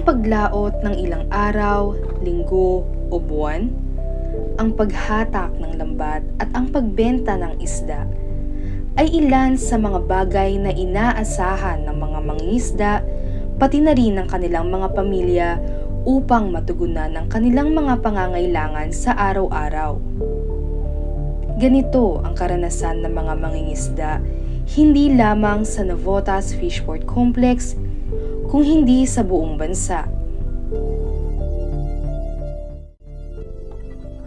paglaot ng ilang araw, linggo o buwan, ang paghatak ng lambat at ang pagbenta ng isda ay ilan sa mga bagay na inaasahan ng mga mangingisda pati na rin ng kanilang mga pamilya upang matugunan ang kanilang mga pangangailangan sa araw-araw. Ganito ang karanasan ng mga mangingisda hindi lamang sa Navotas Fishport Complex kung hindi sa buong bansa.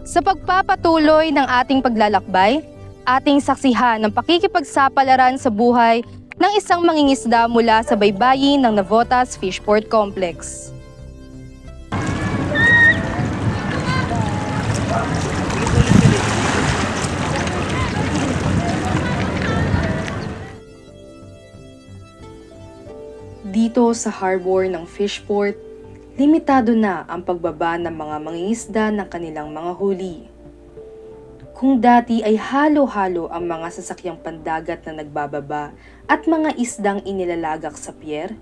Sa pagpapatuloy ng ating paglalakbay, ating saksihan ang pakikipagsapalaran sa buhay ng isang mangingisda mula sa baybayin ng Navotas Fishport Complex. Dito sa harbor ng Fishport, limitado na ang pagbaba ng mga mangingisda ng kanilang mga huli. Kung dati ay halo-halo ang mga sasakyang pandagat na nagbababa at mga isdang inilalagak sa pier,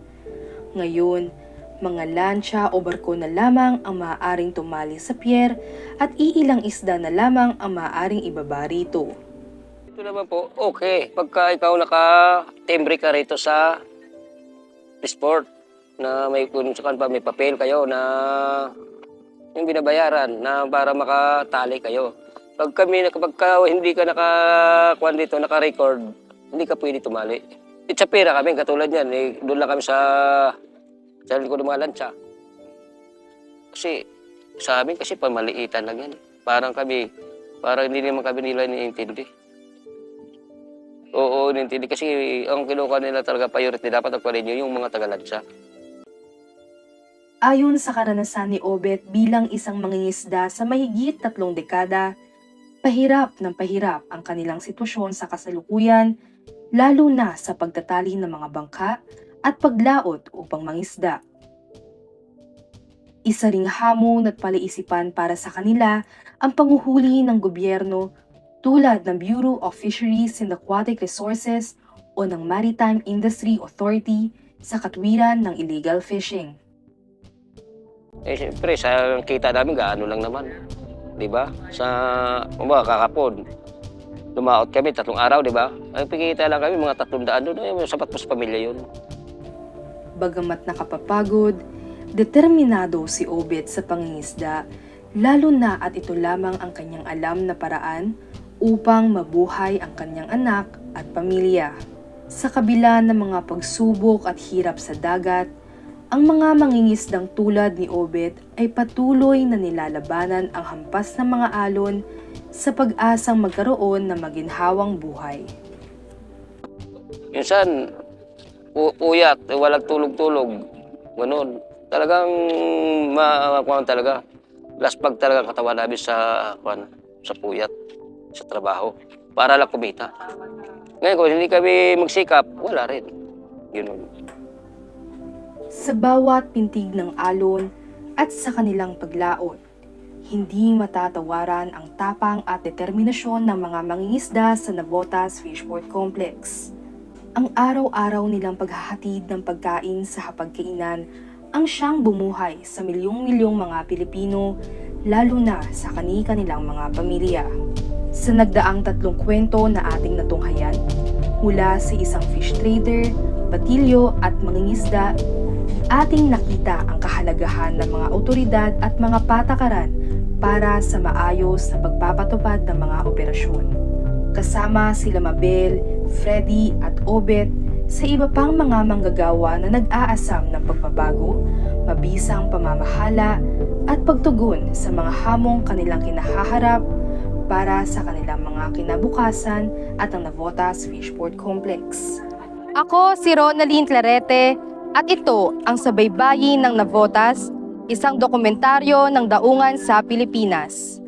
ngayon, mga lancha o barko na lamang ang maaaring tumali sa pier at iilang isda na lamang ang maaaring ibaba rito. Ito naman po, okay. Pagka ikaw naka-timbre ka rito sa Fishport, na may kung saan pa may papel kayo na yung binabayaran na para makatali kayo. Pagka hindi ka nakakuan dito, naka-record, hindi ka pwede tumali. It's a pera kami, katulad yan. Eh, doon lang kami sa likod ng mga lancha. Kasi sa amin, kasi pamaliitan lang yan. Parang hindi naman kami nila iniintindi. Oo, nintindi kasi ang kinuha nila talaga priority dapat ang nyo yung mga taga-lancha. Ayon sa karanasan ni Obet bilang isang mangingisda sa mahigit 3 dekada, pahirap ng pahirap ang kanilang sitwasyon sa kasalukuyan, lalo na sa pagtatali ng mga bangka at paglaot upang mangisda. Isa ring hamon at palaisipan para sa kanila ang panghuhuli ng gobyerno tulad ng Bureau of Fisheries and Aquatic Resources o ng Maritime Industry Authority sa katwiran ng illegal fishing. Eh, siyempre, sa kita namin, gaano lang naman. Di ba? Kakapon, lumaot kami 3 araw, di ba? Ay, pikita lang kami, mga 300 doon, sapat po sa pamilya yun. Bagamat nakapapagod, determinado si Obet sa pangingisda, lalo na at ito lamang ang kanyang alam na paraan upang mabuhay ang kanyang anak at pamilya. Sa kabila ng mga pagsubok at hirap sa dagat, ang mga mangingisdang tulad ni Obet ay patuloy na nilalabanan ang hampas ng mga alon sa pag-asang magkaroon ng maginhawang buhay. Minsan, uyat, walang tulog-tulog, ganun. Talagang talaga. Laspag talaga katawan namin sa puyat, sa trabaho, para lang kumita. Ngayon, kung hindi kami magsikap, wala rin. Yun. Sa bawat pintig ng alon at sa kanilang paglaot, hindi matatawaran ang tapang at determinasyon ng mga mangingisda sa Navotas Fishport Complex. Ang araw-araw nilang paghahatid ng pagkain sa hapagkainan ang siyang bumuhay sa milyong-milyong mga Pilipino, lalo na sa kani-kanilang mga pamilya. Sa nagdaang 3 kwento na ating natunghayan, mula sa isang fish trader, batilyo at mangingisda, ating nakita ang kahalagahan ng mga otoridad at mga patakaran para sa maayos na pagpapatupad ng mga operasyon. Kasama sila Mabel, Freddy at Obet sa iba pang mga manggagawa na nag-aasam ng pagbabago, mabisang pamamahala at pagtugon sa mga hamong kanilang kinahaharap para sa kanilang mga kinabukasan at ang Navotas Fishport Complex. Ako si Ronaline Clarete at ito ang Sa Baybayin ng Navotas, isang dokumentaryo ng daungan sa Pilipinas.